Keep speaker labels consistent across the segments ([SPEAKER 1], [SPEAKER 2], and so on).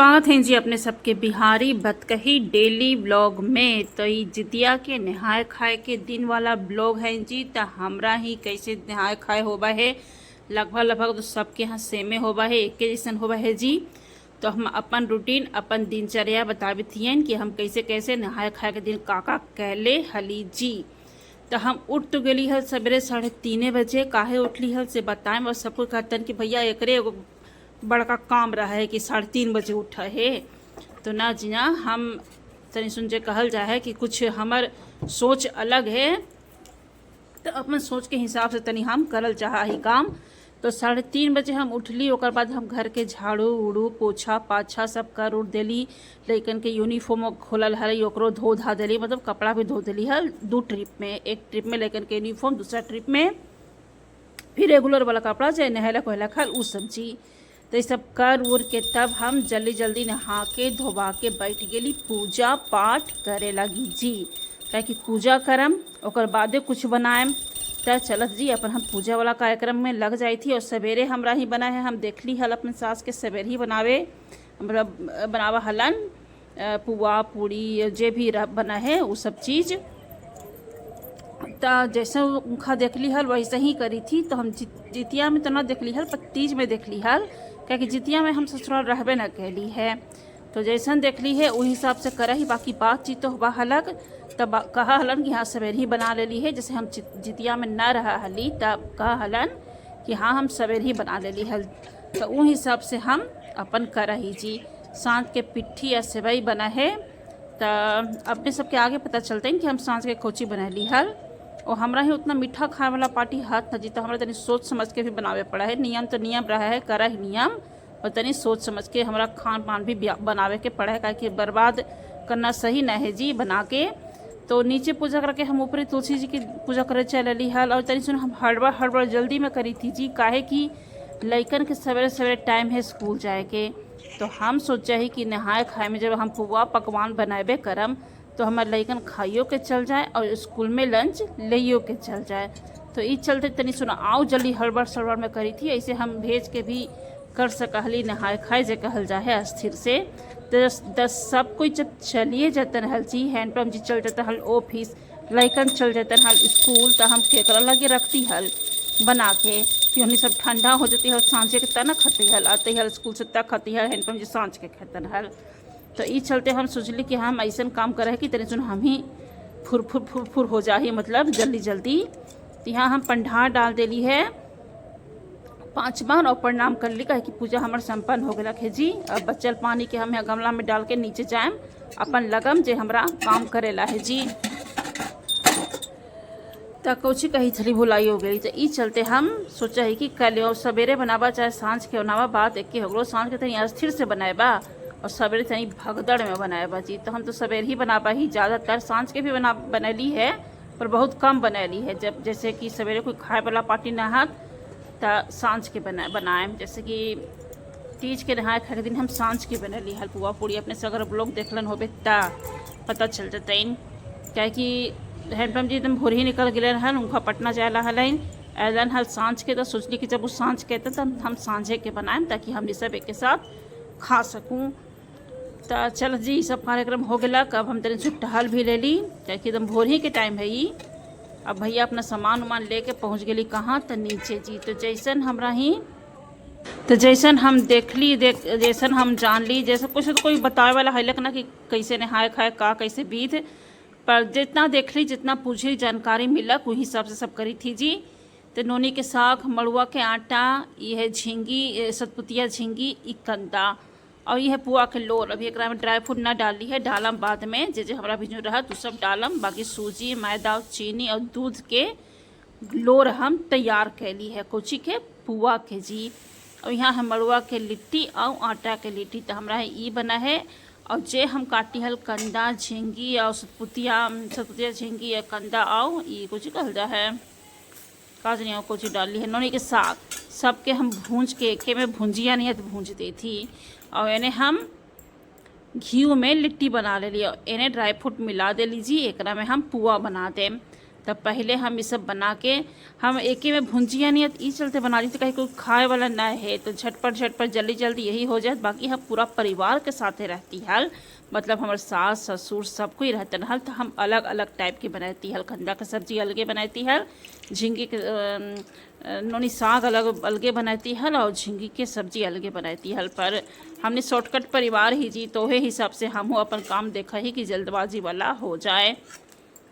[SPEAKER 1] स्वागत है जी अपने सबके बिहारी बतकही डेली ब्लॉग में। तो ये जितिया के नहाए खाए के दिन वाला ब्लॉग है जी। तो हमरा ही कैसे नहाए खाए होबा है, लगभग तो सबके यहाँ सेमे होबा है, एक जैसन होबा है जी। तो हम अपन रूटीन अपन दिनचर्या बतावित हियन कि हम कैसे कैसे नहाए खाए के दिन काका कैले हली जी। तो हम उठ तो गली हल सवेरे 3:30 बजे। काहे उठली हल से बताएं और सबको कहतन कि भैया एकरे एगो बड़का काम रहा है कि 3:30 बजे उठा है। तो ना जी ना, हम तनी सुन जे कहल जा है कि कुछ हमार सोच अलग है, तो अपन सोच के हिसाब से तनी हम करल चाहा ही काम। तो 3:30 बजे हम उठली, ओकर बाद हम घर के झाड़ू उड़ू पोछा पाछा सब कर उड़ देली। लइकन के यूनिफॉर्म खोलल हल ओकरो धो धा देली, मतलब कपड़ा भी धो देली हल 2 ट्रिप में। एक ट्रिप में लइकन के यूनिफॉर्म, दूसरा ट्रिप में फिर रेगुलर वाला कपड़ा चाहे नहला कोहला खल उ सब चीज। तो ये सब कर उर के तब हम जल्दी जल्दी नहा के धोबा के बैठ गेली पूजा पाठ करे लगी जी। क्या कि पूजा करम ओकर बादे कुछ बनाएम। तो चलत जी अपन हम पूजा वाला कार्यक्रम में लग जाई थी। और सवेरे हमरा ही बना है, हम देखली हल अपन सास के सवेरे ही बनावे, मतलब बनावा हलन पुआ पूड़ी जे भी बना है वो सब चीज़। तो जैसे उनका देखली हल वैसे ही करी थी। तो हम जितिया में तो ना देखली हल, पर तीज में देखली हल, क्या कि जितिया में हम ससुराल रहबे न कैली है। तो जैसन देखली है वही हिसाब से कर ही, बाकी बातचीत तो हुआ हलक। तब कहा हलन कि हाँ सवेरे ही बना लेली है। जैसे हम जितिया में न रहा हली तब कहा हलन कि हाँ हम सवेरे ही बना लेली हल। तो उस हिसाब से हम अपन कर ही जी। सांझ के पिट्ठी या सेवई बना है। तो अपने सबके आगे पता चलते हैं कि हम सांझ के कोची बनैली हल। और हमरा ही उतना मीठा खाए वाला पार्टी हाथ न जी, तो हमरा तनी सोच समझ के भी बनावे पड़ा है। नियम तो नियम रहा है, करा ही नियम, और तनी सोच समझ के हमरा खान पान भी बनावे के पड़ा है, काहे बर्बाद करना सही न है जी बना के। तो नीचे पूजा करके हम ऊपरी तुलसी जी की पूजा करे चली हल। और तनी सुन हम हड़बड़ जल्दी में करी थी जी, काहे कि लइकन के सवेरे सवेरे टाइम है स्कूल जाए के। तो हम सोचा ही कि नहाए खाए में जब हम पुआ पकवान बनाबे करम तो हमारे लइकन खाइयो के चल जाए और स्कूल में लंच लेइयो के चल जाए। तो इस चलते तनी सुना आओ जल्दी हड़बड़ सड़बड़ में करी थी। ऐसे हम भेज के भी कर सकहली नहाए खाए जे कहल जाए अस्थिर से। दस सब कोई जब चलिए जतन हल जी, हैंडपम्प जी चल जाता हल ऑफिस, लइकन चल जातन हल स्कूल, तो हम केकरा लगे रखती हल बना के कि उन्हें सब ठंडा हो जाती हल। सांझे के तना खती हल, आते हल स्कूल से तक खती हल, हैंडपम्प जी सांझ के खेतन हल। तो इस चलते हम सोचली कि हम ऐसा काम करे कि तनी सुन हम ही फुर हो जाए, मतलब जल्दी जल्दी। तो यहाँ हम पंडार डाल देली है 5 बार और प्रणाम कर ली, कहे कि पूजा हमार संपन्न हो गया है जी। अब बचल पानी के हम यहाँ गमला में डाल के नीचे जाएम अपन लगम जे हमरा काम करेला है जी। तो कुछ कही थली भुलाई हो गई। तो इस चलते हम सोचा है कि कल सवेरे बनाबा चाहे सांझ के बनावा, बात एक हो गलो। सांझ के तनी अस्थिर से बनाएबा और सवेरे तनी भगदड़ में बनाएबा जी। तो हम तो सवेरे ही बनाबा ही, ज़्यादातर सांझ के भी बनैली है पर बहुत कम बनैली है। जब जैसे कि सवेरे कोई खाए वाला पार्टी ना हाथ तो सांझ के बनाएम। जैसे कि तीज के नहाए खाए के दिन हम सांझ के बनैली हल पुआ पूड़ी। अपने से अगर लोग देखलन होबे ता पता चल जतन, क्या कि हैंडपम्प जी एकदम भोर ही निकल गए हन, उनका पटना जाए हलन ऐलन हल सांझ के। तो सोचली कि जब वो सांझ कहते तो हम सांझे के बनाएम ताकि हम सब एक साथ खा सकूँ। तो चल जी सब कार्यक्रम हो गया। अब हम तनी सुख टहल भी ले ली, क्या कि एकदम भोर ही के टाइम है ये। अब भैया अपना सामान उमान लेके पहुँच गई कहाँ, तो नीचे जी। तो जैसन हमरा ही तो जैसन हम देखली जैसन हम जान ली, जैसे कुछ तो कोई बतावे वाला है ना कि कैसे नहाए खाए का कैसे बीत, पर जितना देख ली जितना पूछी जानकारी मिलक वही हिसाब से सब करी थी जी। तो नोनी के साग, मड़ुआ के आटा, यह झींगी सतपुतिया झींगी, कंदा, और यह पुआ के लोर। अभी एक में ड्राई फ्रूट ना डाली है, डालम बाद में जे हमारा भी रहा तो सब डालम। बाकी सूजी मैदा चीनी और दूध के लोर हम तैयार कैली है कोची के पुआ के जी। और यहाँ हम मड़ुआ के लिट्टी और आटा के लिट्टी तो हमारा ई बना है। और जे हम काटी हल कंदा झींगी और सतपुतिया झींगी या कंदा और ये कुछ कहल जा है काजनी और कुछ डाली है। नोनी के साग सबके हम भूंज के एके में भुंजिया नहीं है तो भूंज दी थी। और इन्हें हम घी में लिट्टी बना ले लिया, इन्हें ड्राई फ्रूट मिला दे लीजिए, एक में हम पुआ बना दें। तब पहले हम ये सब बना के हम एक ही में भुंजिया नहीं ई चलते बना रही थी, कहीं कोई खाए वाला ना है तो झटपट जल्दी जल्दी यही हो जाए। बाकी हम पूरा परिवार के साथ रहती हल, मतलब हमारे सास ससुर सब कोई रहते हल, तो हम अलग अलग टाइप की बनाती हल। खंदा की सब्जी अलगे बनाती हल, झींगे के नोनी साग अलगे बनाती हल, और झींगी के सब्जी अलगे बनाती हल। पर हमने शॉर्टकट परिवार ही जी, तो हिसाब से हम अपन काम देखा ही कि जल्दबाजी वाला हो जाए।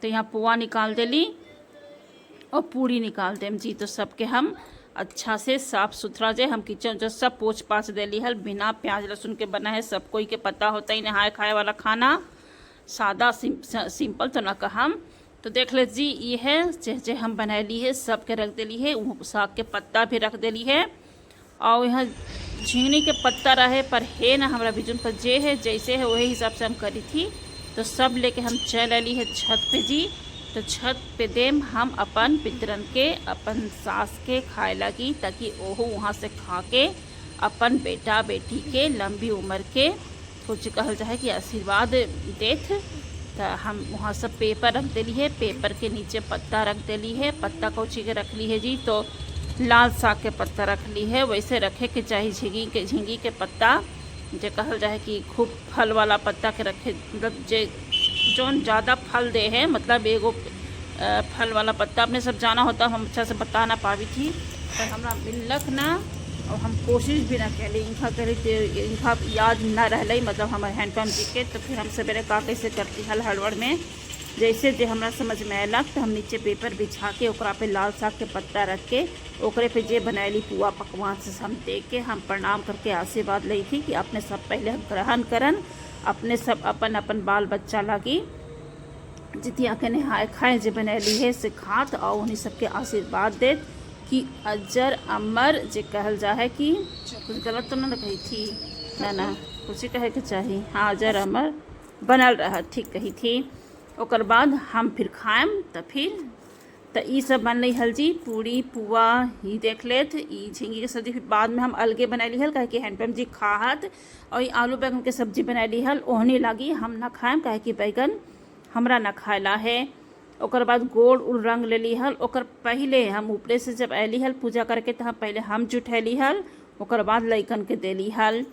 [SPEAKER 1] तो यहाँ पुआ निकाल देली और पूड़ी निकाल देम जी। तो सबके हम अच्छा से साफ़ सुथरा जे हम किचन जो सब पोछ पाछ देली हल, बिना प्याज लहसुन के बना है। सब कोई के पता होता ही नहाए खाए वाला खाना सादा सिंपल तो ना कहम। तो देख ले जी, ये है जे हम बनैली है, सब के रख देली है। साग के पत्ता भी रख देली है, और यहाँ झींगनी के पत्ता रहे पर है ना हमारा बिजुन पर जे है जैसे है वही हिसाब से हम करी थी। तो सब लेके हम चल अली है छत पे जी। तो छत पे देम हम अपन पितरन के अपन सास के खाए लगी, ताकि ओहो वहाँ से खा के अपन बेटा बेटी के लंबी उम्र के कुछ कहल जाए कि आशीर्वाद देथ। तो हम वहाँ सब पेपर रख देली है, पेपर के नीचे पत्ता रख देली है। पत्ता कौची के रख ली है जी, तो लाल साग के पत्ता रख ली है। वैसे रखे के चाहे झींगी के पत्ता जो कहल जाए कि खूब फल वाला पत्ता के रखे, मतलब जौन ज़्यादा फल दे है, मतलब एगो फल वाला पत्ता अपने सब जाना होता, हम अच्छा से बता ना पावी थी पर हमरा मिलक ना, और हम कोशिश भी ना कैली। इनका करी तो इनका याद ना रह, मतलब हमारे हैंडपम्प जी के। तो फिर हम सवेरे का कैसे करती हल हड़बड़ में जैसे जे हमरा समझ में अयलक, तो हम नीचे पेपर बिछा के ओकरा पे लाल साग के पत्ता रख के ओकरे पे जे बनैली पुआ पकवान से हम दे के हम प्रणाम करके आशीर्वाद ली थी कि अपने सब पहले हम ग्रहण करन, अपने सब अपन अपन बाल बच्चा लागी जितिया के नहाए खाए जे बनैली है से खात, और उन्हीं सबके आशीर्वाद देत कि अजर अमर जे कहल जाए कि कुछ गलत तो ना कही थी ना कुछ ही कहे के चाहिए, हाँ अजर अमर बनल रहा, ठीक कही थी। ओकर बाद हम फिर खाएम। तो फिर तो ई सब बन रही हल जी, पूड़ी पुआ ही देख लेत। ई झींगी के सब्जी फिर बाद में हम अलगे बनाई हल, कहे कि हैंडपम्प जी खाहत। और ये आलू बैगन के सब्जी बनाई हल, ओहनी लागी हम ना खाएम, कहे कि बैगन हमरा ना खाएला है। ओकर बाद गोड़ उड़ रंग लेली हल। ओकर पहले हम ऊपरे से जब अली हल पूजा करके, तो हम पहले हम जुठैली हल, ओकर बाद लइकन के देली हल।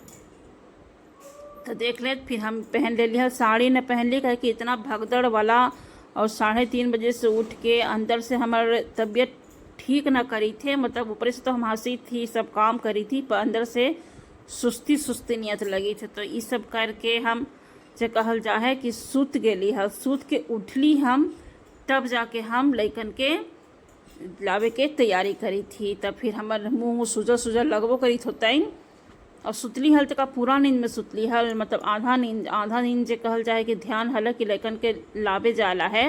[SPEAKER 1] तो देख ले फिर हम पहन लेली हल, साड़ी न पहन ली, कहे कि इतना भगदड़ वाला, और 3:30 बजे से उठ के अंदर से हमारे तबीयत ठीक ना करी थे, मतलब ऊपर से तो हम हंसी थी सब काम करी थी, पर अंदर से सुस्ती नियत लगी थी। तो ये सब करके हम जो कहल जा है कि सूत गेली हल, सूत के उठली हम, तब जाके हम लइकन के लावे के तैयारी करी थी। तब फिर हमारे मुँह सूजल लगबो करी होतैन, और सुतली हल तो का पूरा नींद में सुतली हल, मतलब आधा नींद जो कहल जाए कि ध्यान हल कि लइकन के लावे जाला है,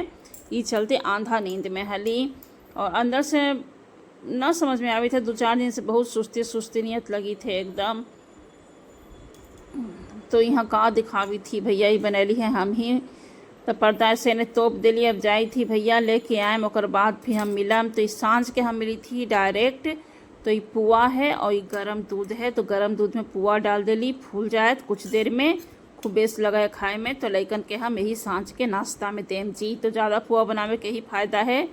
[SPEAKER 1] ये चलते आधा नींद में हली। और अंदर से न समझ में आवे थे, 2-4 दिन से बहुत सुस्ती नियत लगी थे एकदम। तो यहाँ का दिखावी थी भैया ही बनैली है हम ही। तो पर्दा से ने तोप दिली, अब जाई थी भैया लेके आए, ओकर बाद फिर हम मिलम। तो इस सांझ के हम मिली थी डायरेक्ट। तो ये पुआ है और ये गरम दूध है, तो गरम दूध में पुआ डाल देली, फूल जाए तो कुछ देर में खूब बेस लगा है खाए में। तो लइकन के हम यही सांझ के नाश्ता में देम जी। तो ज़्यादा पुआ बनावे के ही फ़ायदा है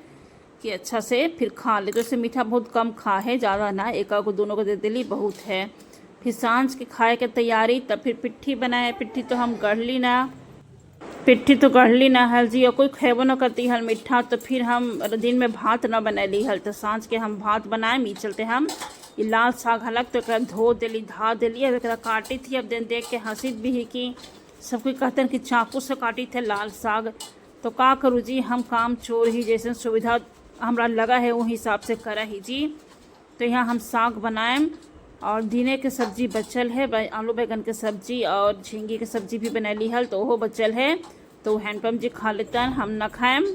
[SPEAKER 1] कि अच्छा से फिर खा ले। तो इससे मीठा बहुत कम खा है, ज़्यादा ना, एक को दोनों को दे दिली बहुत है। फिर सांझ के खाए के तैयारी। तब फिर पिट्ठी बनाए, पिट्ठी तो हम गढ़ली ना हल जी, और कोई खेबो न करती हल मीठा। तो फिर हम दिन में भात न बनैली हल, तो सांझ के हम भात बनाए। ई चलते हम ये लाल साग हलक तो एक धो देली धा देली, अब एक काटी थी। अब दिन देख के हंसित भी ही कि सब कोई कहते हैं कि चाकू से काटी थे लाल साग। तो का करूँ जी, हम काम चोर ही, जैसे सुविधा हमरा लगा है वो हिसाब से करा ही जी। तो यहाँ हम साग बनाएम, और दिने के सब्जी बचल है, आलू बैगन के सब्जी और झींगी के सब्जी भी बनैली हल, तो वो बचल है। तो हैंडपम्प जी खा लेतन, हम न खाएम।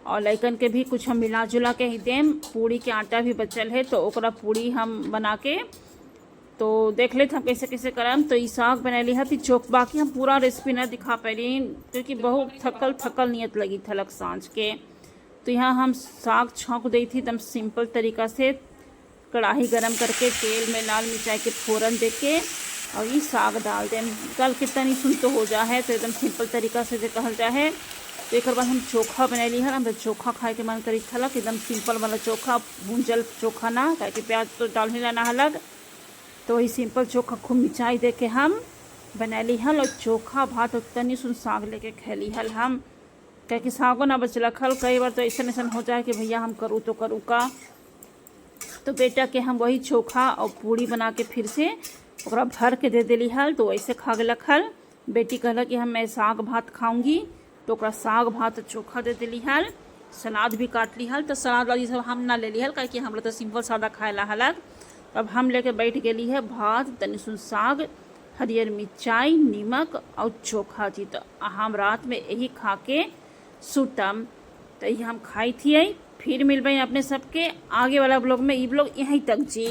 [SPEAKER 1] और लइकन के भी कुछ हम मिला जुला के ही देम। पूड़ी के आटा भी बचल है, तो ओकरा पूड़ी हम बना के तो देख लेते हम कैसे कैसे करम। तो ये साग बनैली है, फिर चोक बाकी हम पूरा रेसिपी न दिखा पैली, क्योंकि बहुत थकल नियत लगी थलक सांझ के। तो यहाँ हम साग छौंक दी थी एकदम सिंपल तरीका से, कढ़ाई गरम करके तेल में लाल मिर्चाई के फोरन दे के, और ये साग डाल दें। कल कितना नहीं सुन तो हो जा है, तो एकदम सिंपल तरीका से जो कहल जा है तो एक बाद हम चोखा बनैली हल। हम चोखा खाए के मन करी थलक, एकदम सिंपल वाला चोखा, भूंजल चोखा ना, काहे कि प्याज तो डाल ही लेना हलग। तो वही सिंपल चोखा खूब मिर्चाई दे के हम बनैली हल। और चोखा भात और तनी सुन साग लेके खैली हल हम, कहे कि सागो ना बचलक हल। कई बार तो ऐसा ऐसा हो जाए कि भैया हम करूँ तो करूँ का। तो बेटा के हम वही चोखा और पूड़ी बना के फिर से ओकरा भर के दे दिली हल। तो वैसे खा गलक हल। बेटी कहलक कि मैं साग भात खाऊंगी, तो ओकरा साग भात चोखा दे दिली हल। सलाद भी काट ली हल। तो सलाद वाली सब हम ना ले ली हल, काहे कि हमरा तो सिंपल सादा खाए ला हलक। अब हम लेके बैठ गेली है भात, तनी सुन साग, हरियर मिर्चाई, नीमक और चोखा जी। तो हम रात में यही खा के सुतम। तो यही हम खाई थी। फिर मिलबे अपने सबके आगे वाला ब्लॉग में। ई ब्लॉग यहीं तक जी।